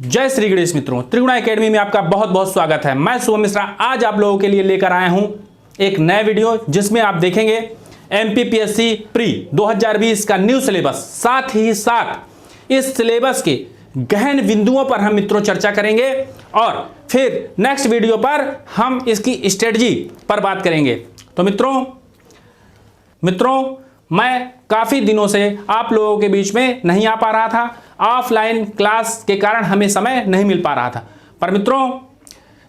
जय श्री गणेश मित्रों, त्रिगुणा एकेडमी में आपका बहुत बहुत स्वागत है। मैं शुभम मिश्रा आज आप लोगों के लिए लेकर आया हूं एक नए वीडियो जिसमें आप देखेंगे एमपीपीएससी प्री 2020 का न्यू सिलेबस, साथ ही साथ इस सिलेबस के गहन बिंदुओं पर हम मित्रों चर्चा करेंगे और फिर नेक्स्ट वीडियो पर हम इसकी स्ट्रेटजी पर बात करेंगे। तो मित्रों मैं काफ़ी दिनों से आप लोगों के बीच में नहीं आ पा रहा था, ऑफलाइन क्लास के कारण हमें समय नहीं मिल पा रहा था। पर मित्रों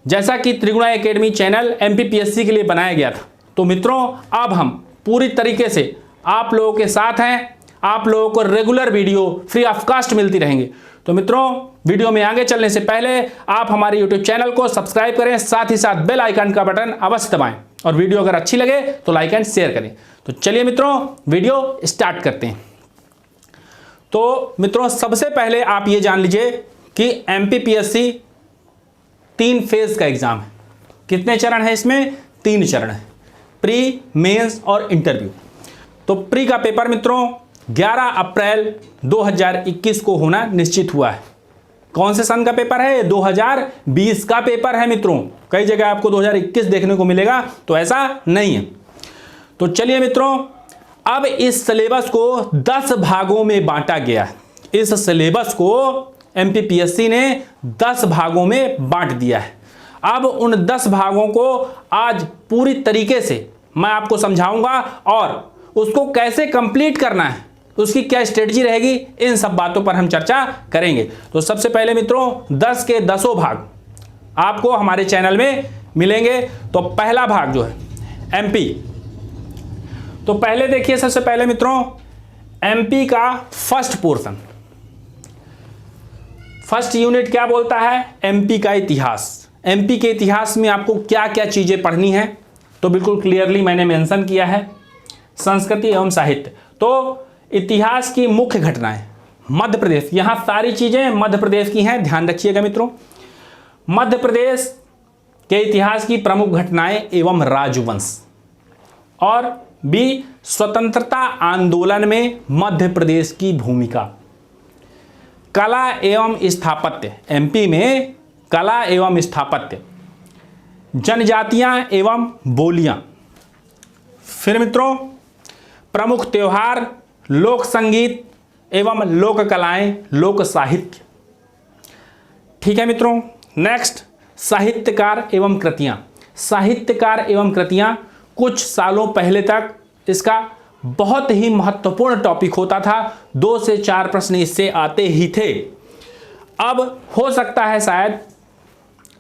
जैसा कि त्रिगुणा एकेडमी चैनल एमपीपीएससी के लिए बनाया गया था, तो मित्रों अब हम पूरी तरीके से आप लोगों के साथ हैं। आप लोगों को regular video free of cost मिलती रहेंगे। तो मित्रों वीडियो में आगे चलने से पहले आप हमारे यूट्यूब चैनल को सब्सक्राइब करें, साथ ही साथ बेल आइकन का बटन अवश्य दबाएं और वीडियो अगर अच्छी लगे तो लाइक एंड शेयर करें। तो चलिए मित्रों वीडियो स्टार्ट करते हैं। तो मित्रों सबसे पहले आप ये जान लीजिए कि एमपीपीएससी 3 फेज का एग्जाम है। कितने चरण है इसमें? 3 चरण है, प्री, मेंस और इंटरव्यू। तो प्री का पेपर मित्रों 11 अप्रैल 2021 को होना निश्चित हुआ है। कौन से सन का पेपर है? 2020 का पेपर है मित्रों। कई जगह आपको 2021 देखने को मिलेगा, तो ऐसा नहीं है। तो चलिए मित्रों अब इस सिलेबस को 10 भागों में बांटा गया है। इस सिलेबस को एमपीपीएससी ने 10 भागों में बांट दिया है। अब उन 10 भागों को आज पूरी तरीके से मैं आपको समझाऊंगा और उसको कैसे कंप्लीट करना है, उसकी क्या स्ट्रेटजी रहेगी, इन सब बातों पर हम चर्चा करेंगे। तो सबसे पहले मित्रों 10 के 10 भाग आपको हमारे चैनल में मिलेंगे। तो पहला भाग जो है एमपी, तो पहले देखिए सबसे पहले मित्रों एमपी का फर्स्ट पोर्शन, फर्स्ट यूनिट क्या बोलता है? एमपी का इतिहास। एमपी के इतिहास में आपको क्या क्या चीजें पढ़नी है, तो बिल्कुल क्लियरली मैंने मेंशन किया है। संस्कृति एवं साहित्य, तो इतिहास की मुख्य घटनाएं, मध्य प्रदेश, यहां सारी चीजें मध्य प्रदेश की हैं, ध्यान रखिएगा मित्रों। मध्य प्रदेश के इतिहास की प्रमुख घटनाएं एवं राजवंश, और बी स्वतंत्रता आंदोलन में मध्य प्रदेश की भूमिका। कला एवं स्थापत्य, एमपी में कला एवं स्थापत्य, जनजातियां एवं बोलियां। फिर मित्रों प्रमुख त्योहार, लोक संगीत एवं लोक कलाएं, लोक साहित्य। ठीक है मित्रों। नेक्स्ट साहित्यकार एवं कृतियां। साहित्यकार एवं कृतियां कुछ सालों पहले तक इसका बहुत ही महत्वपूर्ण टॉपिक होता था, 2 से 4 प्रश्न इससे आते ही थे। अब हो सकता है शायद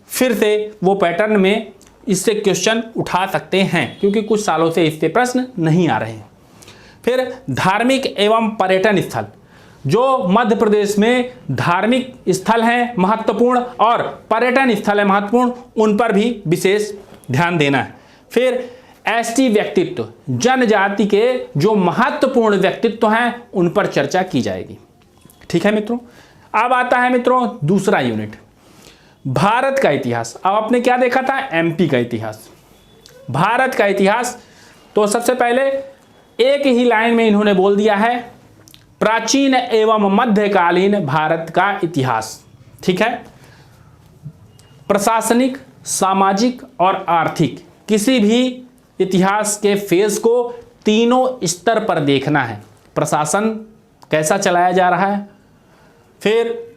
फिर से वो पैटर्न में इससे क्वेश्चन उठा सकते हैं, क्योंकि कुछ सालों से इससे प्रश्न नहीं आ रहे हैं। फिर धार्मिक एवं पर्यटन स्थल, जो मध्य प्रदेश में धार्मिक स्थल हैं महत्वपूर्ण और पर्यटन स्थल है महत्वपूर्ण, उन पर भी विशेष ध्यान देना है। फिर एसटी व्यक्तित्व, जनजाति के जो महत्वपूर्ण व्यक्तित्व हैं उन पर चर्चा की जाएगी। ठीक है मित्रों। अब आता है मित्रों दूसरा यूनिट, भारत का इतिहास। अब आपने क्या देखा था? एमपी का इतिहास, भारत का इतिहास। तो सबसे पहले एक ही लाइन में इन्होंने बोल दिया है प्राचीन एवं मध्यकालीन भारत का इतिहास। ठीक है। प्रशासनिक, सामाजिक और आर्थिक, किसी भी इतिहास के फेज को तीनों स्तर पर देखना है। प्रशासन कैसा चलाया जा रहा है, फिर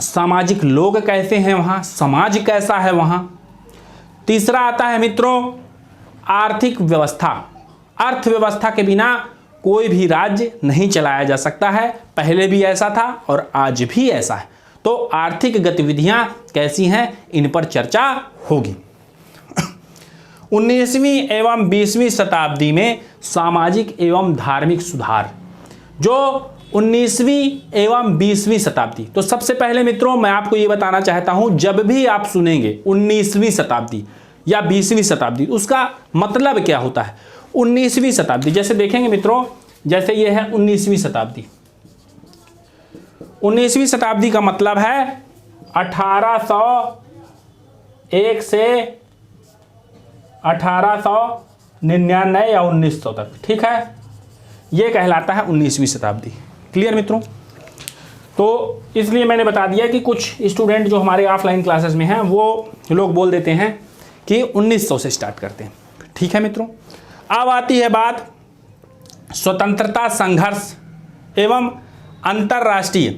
सामाजिक लोग कैसे हैं वहाँ, समाज कैसा है वहाँ। तीसरा आता है मित्रों आर्थिक व्यवस्था। अर्थव्यवस्था के बिना कोई भी राज्य नहीं चलाया जा सकता है, पहले भी ऐसा था और आज भी ऐसा है। तो आर्थिक गतिविधियाँ कैसी हैं, इन पर चर्चा होगी। 19वीं एवं 20वीं शताब्दी में सामाजिक एवं धार्मिक सुधार, जो 19वीं एवं 20वीं शताब्दी। तो सबसे पहले मित्रों मैं आपको ये बताना चाहता हूं, जब भी आप सुनेंगे 19वीं शताब्दी या 20वीं शताब्दी, उसका मतलब क्या होता है? 19वीं शताब्दी जैसे देखेंगे मित्रों, जैसे ये है 19वीं शताब्दी। 19वीं शताब्दी का मतलब है 1801 से 1899 या 1900 तक। ठीक है, ये कहलाता है 19वीं शताब्दी। क्लियर मित्रों। तो तो इसलिए मैंने बता दिया कि कुछ स्टूडेंट जो हमारे ऑफलाइन क्लासेस में हैं वो लोग बोल देते हैं कि 1900 से स्टार्ट करते हैं। ठीक है मित्रों, अब आती है बात स्वतंत्रता संघर्ष एवं अंतर्राष्ट्रीय।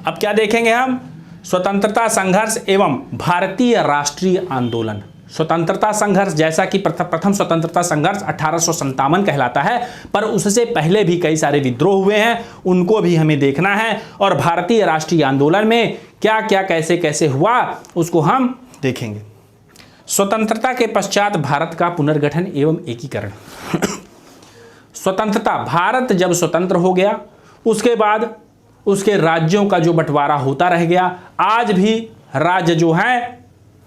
अब क्या देखेंगे हम? स्वतंत्रता संघर्ष एवं भारतीय राष्ट्रीय आंदोलन। स्वतंत्रता संघर्ष, जैसा कि प्रथम स्वतंत्रता संघर्ष 1857 कहलाता है, पर उससे पहले भी कई सारे विद्रोह हुए हैं, उनको भी हमें देखना है। और भारतीय राष्ट्रीय आंदोलन में क्या क्या कैसे कैसे हुआ उसको हम देखेंगे। स्वतंत्रता के पश्चात भारत का पुनर्गठन एवं एकीकरण। स्वतंत्रता, भारत जब स्वतंत्र हो गया उसके बाद उसके राज्यों का जो बंटवारा होता रह गया। आज भी राज्य जो है,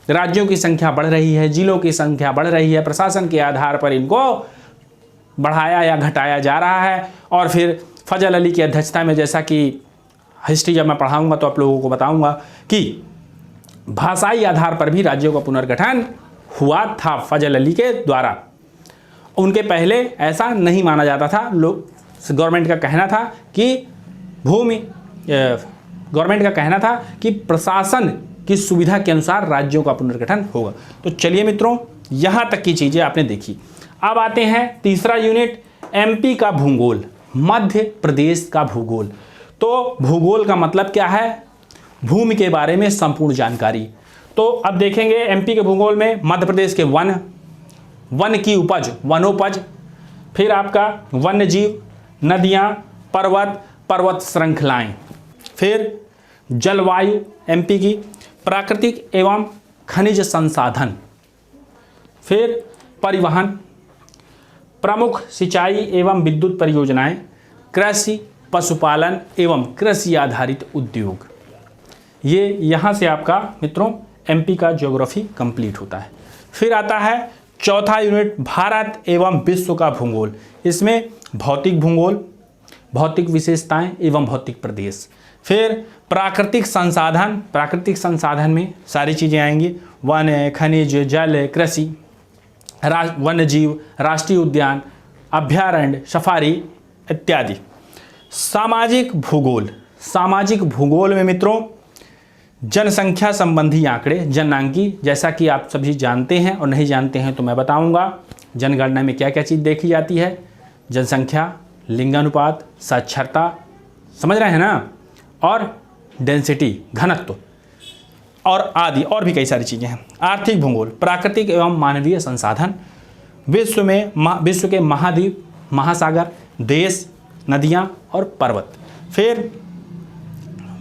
राज्यों की संख्या बढ़ रही है, जिलों की संख्या बढ़ रही है, प्रशासन के आधार पर इनको बढ़ाया या घटाया जा रहा है। और फिर फजल अली की अध्यक्षता में, जैसा कि हिस्ट्री जब मैं पढ़ाऊंगा तो आप लोगों को बताऊंगा कि भाषाई आधार पर भी राज्यों का पुनर्गठन हुआ था फजल अली के द्वारा। उनके पहले ऐसा नहीं माना जाता था। लोग, गवर्नमेंट का कहना था कि गवर्नमेंट का कहना था कि प्रशासन की सुविधा के अनुसार राज्यों का पुनर्गठन होगा। तो चलिए मित्रों, यहाँ तक की चीज़ें आपने देखी। अब आते हैं तीसरा यूनिट, एमपी का भूगोल, मध्य प्रदेश का भूगोल। तो भूगोल का मतलब क्या है? भूमि के बारे में संपूर्ण जानकारी। तो अब देखेंगे एमपी के भूगोल में मध्य प्रदेश के वन की उपज, वनोपज, फिर आपका वन्य जीव, नदियाँ, पर्वत श्रृंखलाएं, फिर जलवायु एमपी की, प्राकृतिक एवं खनिज संसाधन, फिर परिवहन, प्रमुख सिंचाई एवं विद्युत परियोजनाएं, कृषि, पशुपालन एवं कृषि आधारित उद्योग। ये यहाँ से आपका मित्रों एमपी का ज्योग्राफी कंप्लीट होता है। फिर आता है चौथा यूनिट, भारत एवं विश्व का भूगोल। इसमें भौतिक भूगोल, भौतिक विशेषताएं एवं भौतिक प्रदेश। फिर प्राकृतिक संसाधन में सारी चीज़ें आएंगी, वन, खनिज, जल, कृषि, वन्य जीव, राष्ट्रीय उद्यान, अभ्यारण्य, सफारी इत्यादि। सामाजिक भूगोल में मित्रों जनसंख्या संबंधी आंकड़े, जनांकी, जैसा कि आप सभी जानते हैं, और नहीं जानते हैं तो मैं बताऊंगा। जनगणना में क्या क्या चीज़ देखी जाती है? जनसंख्या, लिंगानुपात, साक्षरता, समझ रहे हैं ना, और डेंसिटी, घनत्व, और आदि और भी कई सारी चीज़ें हैं। आर्थिक भूगोल, प्राकृतिक एवं मानवीय संसाधन, विश्व के महाद्वीप, महासागर, देश, नदियाँ और पर्वत। फिर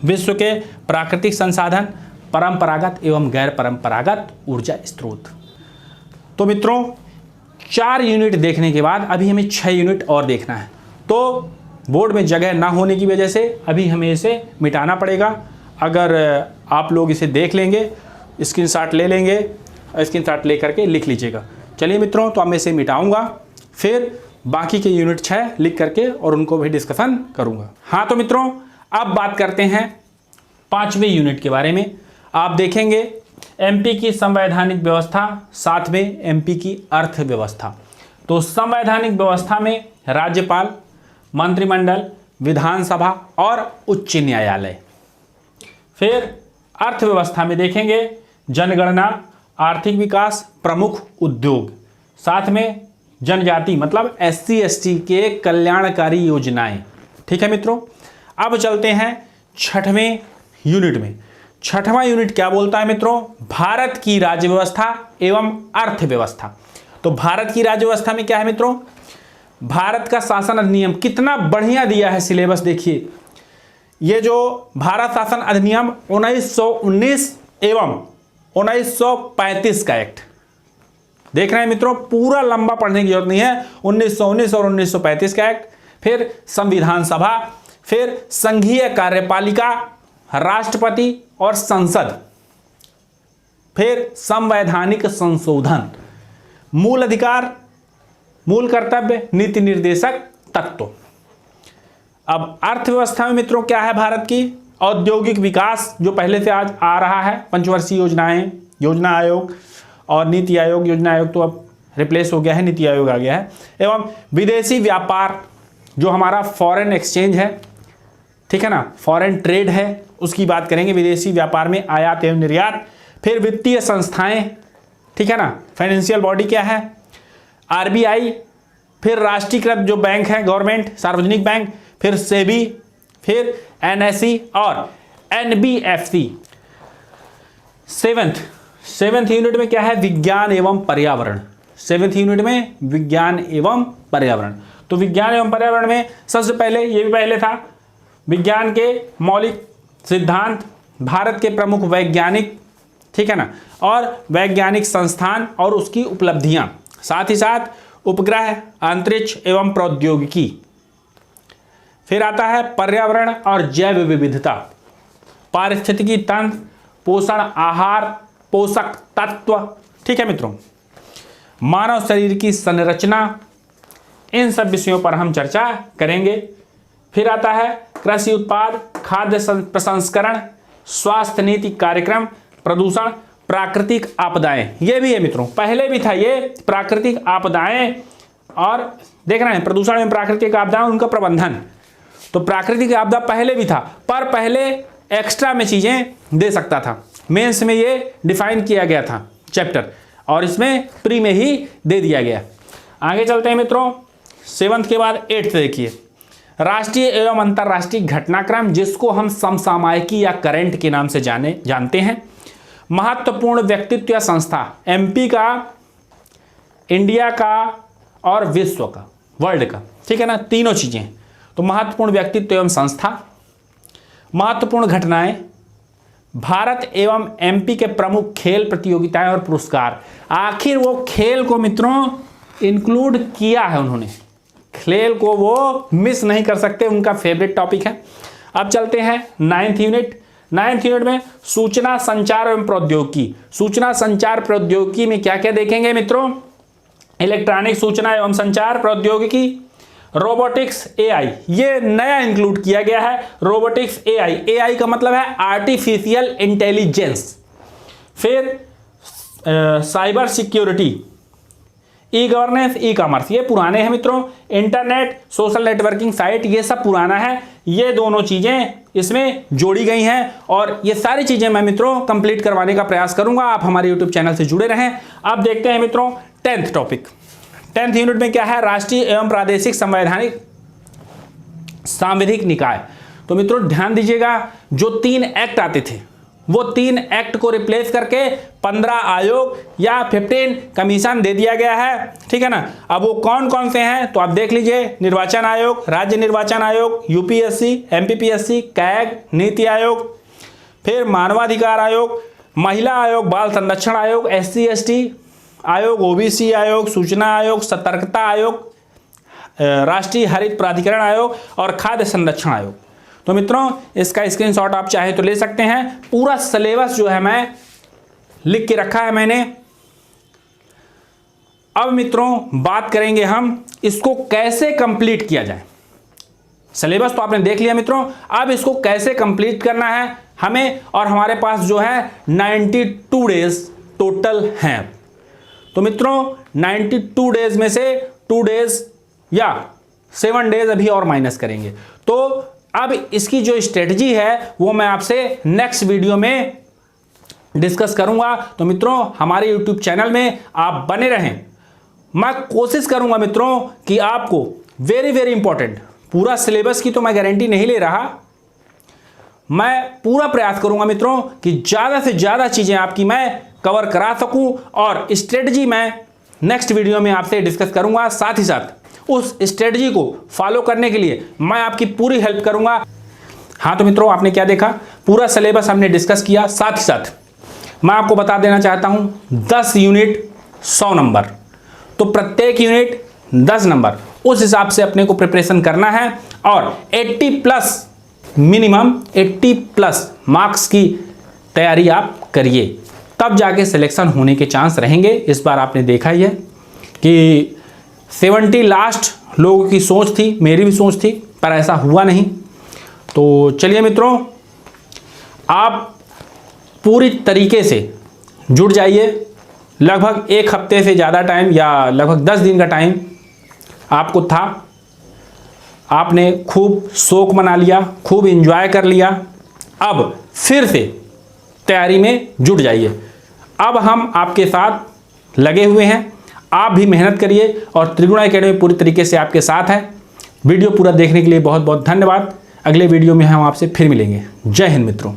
विश्व के प्राकृतिक संसाधन, परंपरागत एवं गैर परंपरागत ऊर्जा स्रोत। तो मित्रों 4 यूनिट देखने के बाद अभी हमें 6 यूनिट और देखना है। तो बोर्ड में जगह ना होने की वजह से अभी हमें इसे मिटाना पड़ेगा। अगर आप लोग इसे देख लेंगे, स्क्रीनशॉट ले लेंगे, स्क्रीनशॉट ले करके लिख लीजिएगा। चलिए मित्रों, तो अब मैं इसे मिटाऊंगा, फिर बाकी के यूनिट 6 लिख करके और उनको भी डिस्कशन करूंगा। हाँ तो मित्रों, अब बात करते हैं 5वें यूनिट के बारे में। आप देखेंगे एमपी की संवैधानिक व्यवस्था, साथ में एमपी की अर्थव्यवस्था। तो संवैधानिक व्यवस्था में राज्यपाल, मंत्रिमंडल, विधानसभा और उच्च न्यायालय। फिर अर्थव्यवस्था में देखेंगे जनगणना, आर्थिक विकास, प्रमुख उद्योग, साथ में जनजाति मतलब SC ST के कल्याणकारी योजनाएं। ठीक है मित्रों, अब चलते हैं 6वें यूनिट में। 6वां यूनिट क्या बोलता है मित्रों? भारत की राज्य व्यवस्था एवं अर्थव्यवस्था। तो भारत की राज्य व्यवस्था में क्या है मित्रों? भारत का शासन अधिनियम, कितना बढ़िया दिया है सिलेबस, देखिए। ये जो भारत शासन अधिनियम 1919 एवं 1935 का एक्ट देख रहे हैं मित्रों, पूरा लंबा पढ़ने की जरूरत नहीं है। 1919 और 1935 का एक्ट, फिर संविधान सभा, फिर संघीय कार्यपालिका, राष्ट्रपति और संसद, फिर संवैधानिक संशोधन, मूल अधिकार, मूल कर्तव्य, नीति निर्देशक तत्व। अब अर्थव्यवस्था में मित्रों क्या है भारत की? औद्योगिक विकास जो पहले से आज आ रहा है, पंचवर्षीय योजनाएं, योजना आयोग और नीति आयोग। योजना आयोग तो अब रिप्लेस हो गया है, नीति आयोग आ गया है। एवं विदेशी व्यापार, जो हमारा फॉरेन एक्सचेंज है, ठीक है ना, फॉरेन ट्रेड है उसकी बात करेंगे, विदेशी व्यापार में आयात एवं निर्यात। फिर वित्तीय संस्थाएं, ठीक है ना, फाइनेंशियल बॉडी क्या है, आरबीआई। फिर राष्ट्रीयकृत जो बैंक है, गवर्नमेंट सार्वजनिक बैंक, फिर सेबी, फिर एनएसई और एनबीएफसी। सेवेंथ यूनिट में क्या है, विज्ञान एवं पर्यावरण। सेवेंथ यूनिट में विज्ञान एवं पर्यावरण। तो विज्ञान एवं पर्यावरण में सबसे पहले, ये भी पहले था, विज्ञान के मौलिक सिद्धांत, भारत के प्रमुख वैज्ञानिक, ठीक है ना, और वैज्ञानिक संस्थान और उसकी उपलब्धियां, साथ ही साथ उपग्रह, अंतरिक्ष एवं प्रौद्योगिकी। फिर आता है पर्यावरण और जैव विविधता, पारिस्थितिकी तंत्र, पोषण, आहार, पोषक तत्व, ठीक है मित्रों, मानव शरीर की संरचना, इन सब विषयों पर हम चर्चा करेंगे। फिर आता है कृषि उत्पाद, खाद्य प्रसंस्करण, स्वास्थ्य नीति कार्यक्रम, प्रदूषण, प्राकृतिक आपदाएं, ये भी है मित्रों, पहले भी था ये प्राकृतिक आपदाएं, और देख रहे हैं प्रदूषण एवं प्राकृतिक आपदाएं, उनका प्रबंधन। तो प्राकृतिक आपदा पहले भी था, पर पहले एक्स्ट्रा में चीजें दे सकता था, मेंस में ये डिफाइन किया गया था चैप्टर, और इसमें प्री में ही दे दिया गया। आगे चलते हैं मित्रों, 7th के बाद 8th देखिए, राष्ट्रीय एवं अंतर्राष्ट्रीय घटनाक्रम, जिसको हम समसामयिकी या करंट के नाम से जानते हैं। महत्वपूर्ण व्यक्तित्व या संस्था, एमपी का, इंडिया का और विश्व का, वर्ल्ड का, ठीक है ना, तीनों चीजें। तो महत्वपूर्ण व्यक्तित्व एवं संस्था, महत्वपूर्ण घटनाएं, भारत एवं एमपी के प्रमुख खेल प्रतियोगिताएं और पुरस्कार। आखिर वो खेल को मित्रों इंक्लूड किया है उन्होंने, खेल को वो मिस नहीं कर सकते, उनका फेवरेट टॉपिक है। अब चलते हैं 9th यूनिट। 9th यूनिट में सूचना संचार एवं प्रौद्योगिकी। सूचना संचार प्रौद्योगिकी में क्या क्या देखेंगे मित्रों, इलेक्ट्रॉनिक सूचना एवं संचार प्रौद्योगिकी, रोबोटिक्स, एआई, ये नया इंक्लूड किया गया है, रोबोटिक्स, एआई। एआई का मतलब है आर्टिफिशियल इंटेलिजेंस। फिर cyber security, e governance, e commerce, ये पुराने हैं मित्रों। इंटरनेट, सोशल नेटवर्किंग साइट, ये सब पुराना है, ये दोनों चीजें इसमें जोड़ी गई हैं, और ये सारी चीजें मैं मित्रों कंप्लीट करवाने का प्रयास करूंगा। आप हमारे यूट्यूब चैनल से जुड़े रहें। अब देखते हैं मित्रों 10th टॉपिक। 10th यूनिट में क्या है, राष्ट्रीय एवं प्रादेशिक संवैधानिक सांविधिक निकाय। तो मित्रों ध्यान दीजिएगा, जो 3 एक्ट आते थे, वो 3 एक्ट को रिप्लेस करके 15 आयोग या 15 कमीशन दे दिया गया है, ठीक है ना। अब वो कौन कौन से हैं तो आप देख लीजिए, निर्वाचन आयोग, राज्य निर्वाचन आयोग, UPSC, MPPSC, CAG, NITI Aayog, फिर मानवाधिकार आयोग, महिला आयोग, बाल संरक्षण आयोग, SC ST आयोग, ओबीसी आयोग, सूचना आयोग, सतर्कता आयोग, राष्ट्रीय हरित प्राधिकरण आयोग और खाद्य संरक्षण आयोग। तो मित्रों इसका स्क्रीनशॉट आप चाहे तो ले सकते हैं। पूरा सिलेबस जो है मैं लिख के रखा है मैंने। अब मित्रों बात करेंगे हम इसको कैसे कंप्लीट किया जाए। सिलेबस तो आपने देख लिया मित्रों, अब इसको कैसे कंप्लीट करना है हमें, और हमारे पास जो है 92 डेज टोटल हैं। तो मित्रों 92 डेज में से 2 डेज या 7 डेज अभी और माइनस करेंगे। तो अब इसकी जो स्ट्रेटजी है वो मैं आपसे नेक्स्ट वीडियो में डिस्कस करूंगा। तो मित्रों हमारे यूट्यूब चैनल में आप बने रहें। मैं कोशिश करूंगा मित्रों कि आपको वेरी इंपॉर्टेंट, पूरा सिलेबस की तो मैं गारंटी नहीं ले रहा, मैं पूरा प्रयास करूंगा मित्रों कि ज़्यादा से ज़्यादा चीज़ें आपकी मैं कवर करा सकूं, और स्ट्रेटजी मैं नेक्स्ट वीडियो में आपसे डिस्कस करूंगा। साथ ही साथ उस स्ट्रेटजी को फॉलो करने के लिए मैं आपकी पूरी हेल्प करूंगा। हाँ तो मित्रों आपने क्या देखा, पूरा सिलेबस हमने डिस्कस किया। साथ ही साथ मैं आपको बता देना चाहता हूं 10 यूनिट 100 नंबर, तो प्रत्येक यूनिट 10 नंबर, उस हिसाब से अपने को प्रिपरेशन करना है, और 80 प्लस मिनिमम 80 प्लस मार्क्स की तैयारी आप करिए, तब जाके सिलेक्शन होने के चांस रहेंगे। इस बार आपने देखा ही है कि 70 लास्ट लोगों की सोच थी, मेरी भी सोच थी, पर ऐसा हुआ नहीं। तो चलिए मित्रों आप पूरी तरीके से जुड़ जाइए। लगभग 1 हफ्ते से ज़्यादा टाइम या लगभग 10 दिन का टाइम आपको था आपने खूब शौक मना लिया, खूब एंजॉय कर लिया। अब फिर से तैयारी में जुट जाइए। अब हम आपके साथ लगे हुए हैं, आप भी मेहनत करिए और त्रिगुणा एकेडमी पूरी तरीके से आपके साथ है। वीडियो पूरा देखने के लिए बहुत बहुत धन्यवाद। अगले वीडियो में हम आपसे फिर मिलेंगे। जय हिंद मित्रों।